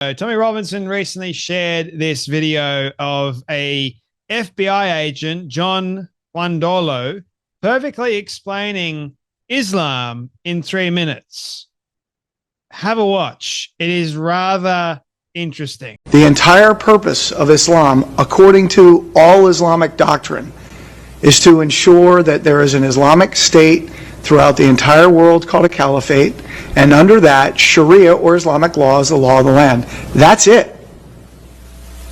Tommy Robinson recently shared this video of a FBI agent, John Wandolo, perfectly explaining Islam in 3 minutes. Have a watch. It is rather interesting. The entire purpose of Islam, according to all Islamic doctrine, is to ensure that there is an Islamic state throughout the entire world called a caliphate, and under that, Sharia or Islamic law is the law of the land. That's it.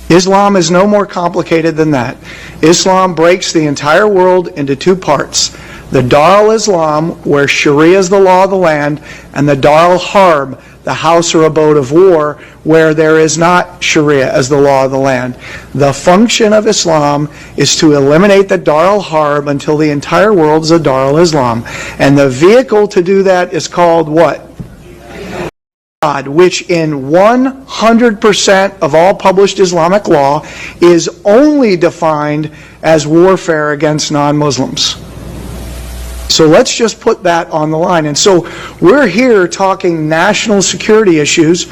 Islam is no more complicated than that. Islam breaks the entire world into two parts. The Dar al-Islam, where Sharia is the law of the land, and the Dar al-Harb, the house or abode of war, where there is not Sharia as the law of the land. The function of Islam is to eliminate the Dar al-Harb until the entire world is a Dar al-Islam. And the vehicle to do that is called what? Jihad, which in 100% of all published Islamic law is only defined as warfare against non-Muslims. So let's just put that on the line. And so we're here talking national security issues.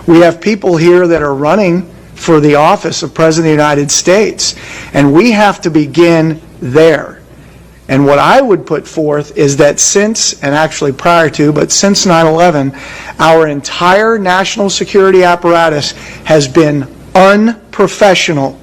We have people here that are running for the office of President of the United States, and we have to begin there. And what I would put forth is that since, and actually prior to, but since 9/11, our entire national security apparatus has been unprofessional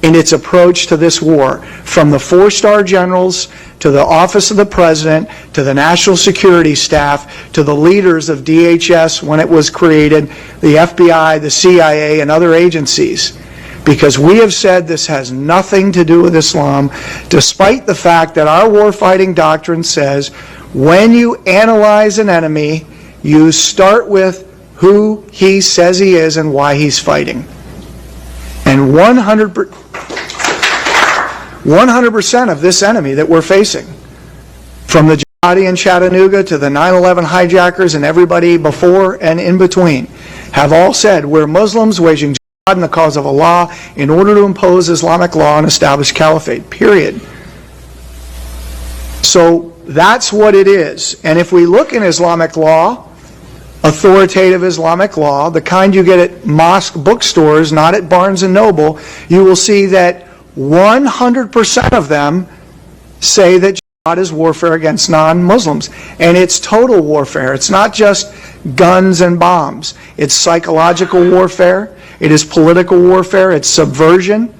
in its approach to this war, from the 4-star generals to the office of the president to the national security staff to the leaders of DHS when it was created, the FBI, the CIA, and other agencies. Because we have said this has nothing to do with Islam, despite the fact that our warfighting doctrine says when you analyze an enemy, you start with who he says he is and why he's fighting. And 100% of this enemy that we're facing, from the jihadi in Chattanooga to the 9/11 hijackers and everybody before and in between, have all said we're Muslims waging jihad in the cause of Allah in order to impose Islamic law and establish caliphate, period. So that's what it is. And if we look in Islamic law, authoritative Islamic law, the kind you get at mosque bookstores, not at Barnes & Noble, you will see that 100% of them say that jihad is warfare against non-Muslims. And it's total warfare. It's not just guns and bombs. It's psychological warfare. It is political warfare. It's subversion.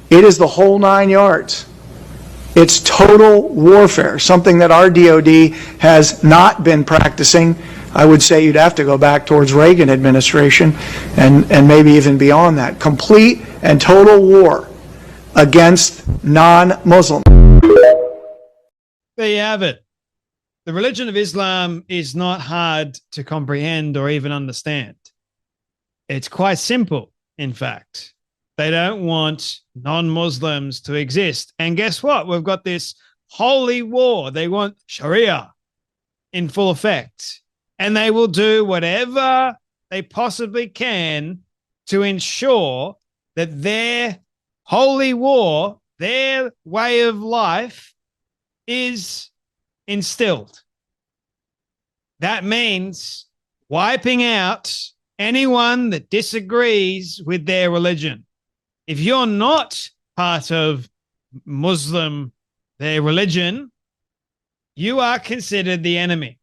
It is the whole 9 yards. It's total warfare, something that our DOD has not been practicing. I would say you'd have to go back towards Reagan administration and maybe even beyond that. Complete and total war against non-Muslims. There you have it. The religion of Islam is not hard to comprehend or even understand. It's quite simple, in fact. They don't want non-Muslims to exist. And guess what? We've got this holy war. They want Sharia in full effect. And they will do whatever they possibly can to ensure that their holy war, their way of life, is instilled. That means wiping out anyone that disagrees with their religion. If you're not part of Muslim, their religion, you are considered the enemy.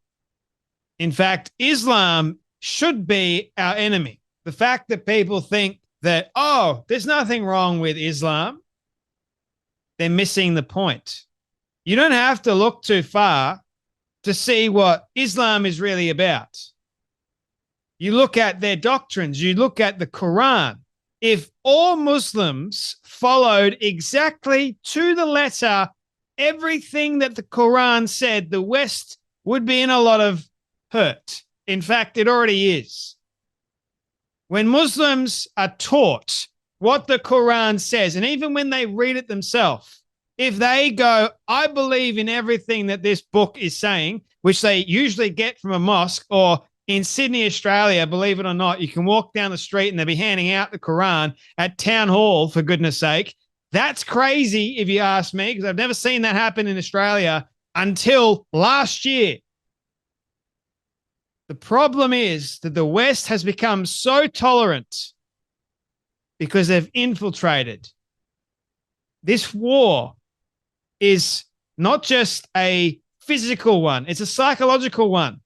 In fact, Islam should be our enemy. The fact that people think that, oh, there's nothing wrong with Islam, they're missing the point. You don't have to look too far to see what Islam is really about. You look at their doctrines, you look at the Quran. If all Muslims followed exactly to the letter everything that the Quran said, the West would be in a lot of hurt. In fact, it already is. When Muslims are taught what the Quran says, and even when they read it themselves, if they go, I believe in everything that this book is saying, which they usually get from a mosque, or in Sydney, Australia, believe it or not, you can walk down the street and they'll be handing out the Quran at town hall, for goodness sake. That's crazy, if you ask me, because I've never seen that happen in Australia until last year. The problem is that the West has become so tolerant because they've infiltrated. This war is not just a physical one, it's a psychological one.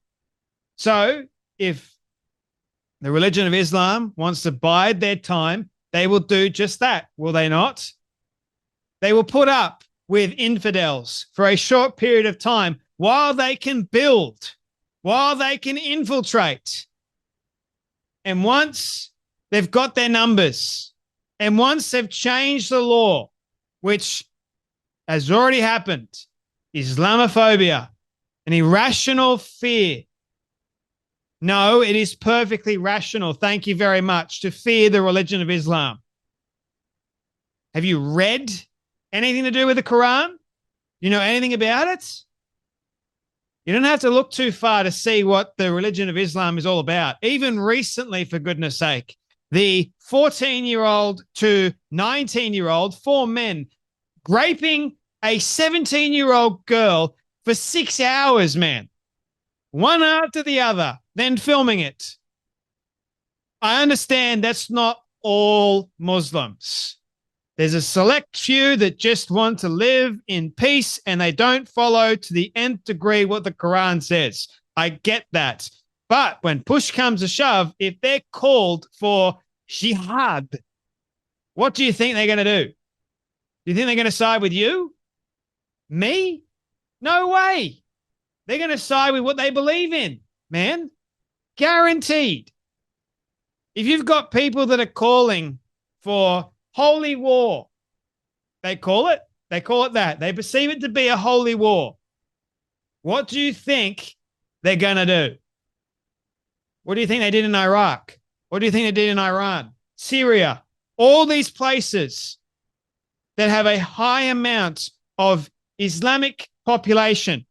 So if the religion of Islam wants to bide their time, they will do just that, will they not? They will put up with infidels for a short period of time while they can build, while they can infiltrate. And once they've got their numbers, and once they've changed the law, which has already happened, Islamophobia, an irrational fear. No, it is perfectly rational, thank you very much, to fear the religion of Islam. Have you read anything to do with the Quran? You know anything about it? You don't have to look too far to see what the religion of Islam is all about. Even recently, for goodness sake, the 14-year-old to 19-year-old, 4 men, raping a 17-year-old girl for 6 hours, man. One after the other, then filming it. I understand that's not all Muslims. There's a select few that just want to live in peace and they don't follow to the nth degree what the Quran says. I get that. But when push comes to shove, if they're called for jihad, what do you think they're going to do? Do you think they're going to side with you? Me? No way. They're going to side with what they believe in, man. Guaranteed. If you've got people that are calling for holy war, they call it that. They perceive it to be a holy war. What do you think they're going to do? What do you think they did in Iraq? What do you think they did in Iran? Syria? All these places that have a high amount of Islamic population.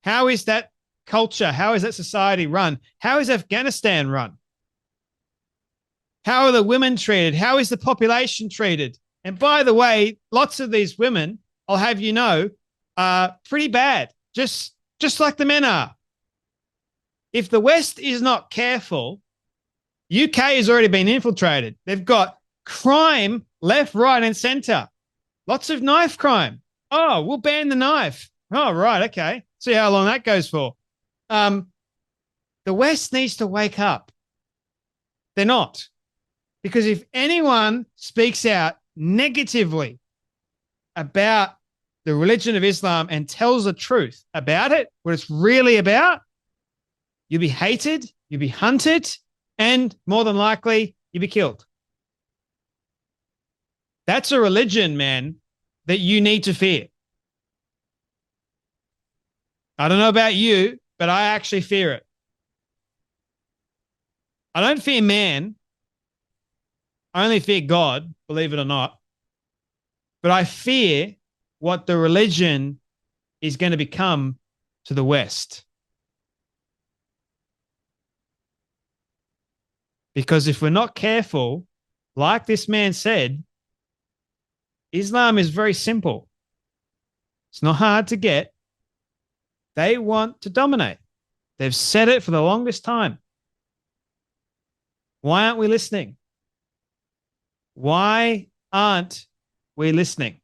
How is that culture? How is that society run? How is Afghanistan run? How are the women treated? How is the population treated? And by the way, lots of these women, I'll have you know, are pretty bad, just like the men are. If the West is not careful, UK has already been infiltrated. They've got crime left, right, and center. Lots of knife crime. Oh, we'll ban the knife. Oh, right, okay. See how long that goes for. The West needs to wake up. They're not. Because if anyone speaks out negatively about the religion of Islam and tells the truth about it, what it's really about, you'll be hated, you'll be hunted, and more than likely, you'll be killed. That's a religion, man, that you need to fear. I don't know about you, but I actually fear it. I don't fear man. I only fear God, believe it or not. But I fear what the religion is going to become to the West. Because if we're not careful, like this man said, Islam is very simple. It's not hard to get. They want to dominate. They've said it for the longest time. Why aren't we listening? Why aren't we listening?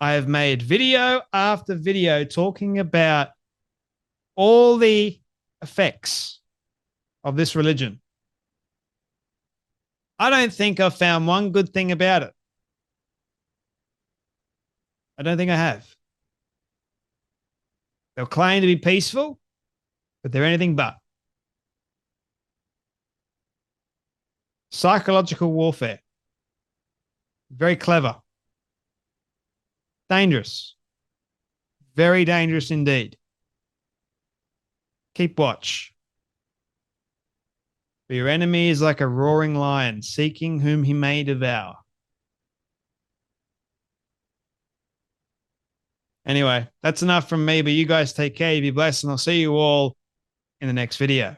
I have made video after video talking about all the effects of this religion. I don't think I've found one good thing about it. I don't think I have. They'll claim to be peaceful, but they're anything but. Psychological warfare. Very clever. Dangerous. Very dangerous indeed. Keep watch. For your enemy is like a roaring lion, seeking whom he may devour. Anyway, that's enough from me, but you guys take care, you be blessed, and I'll see you all in the next video.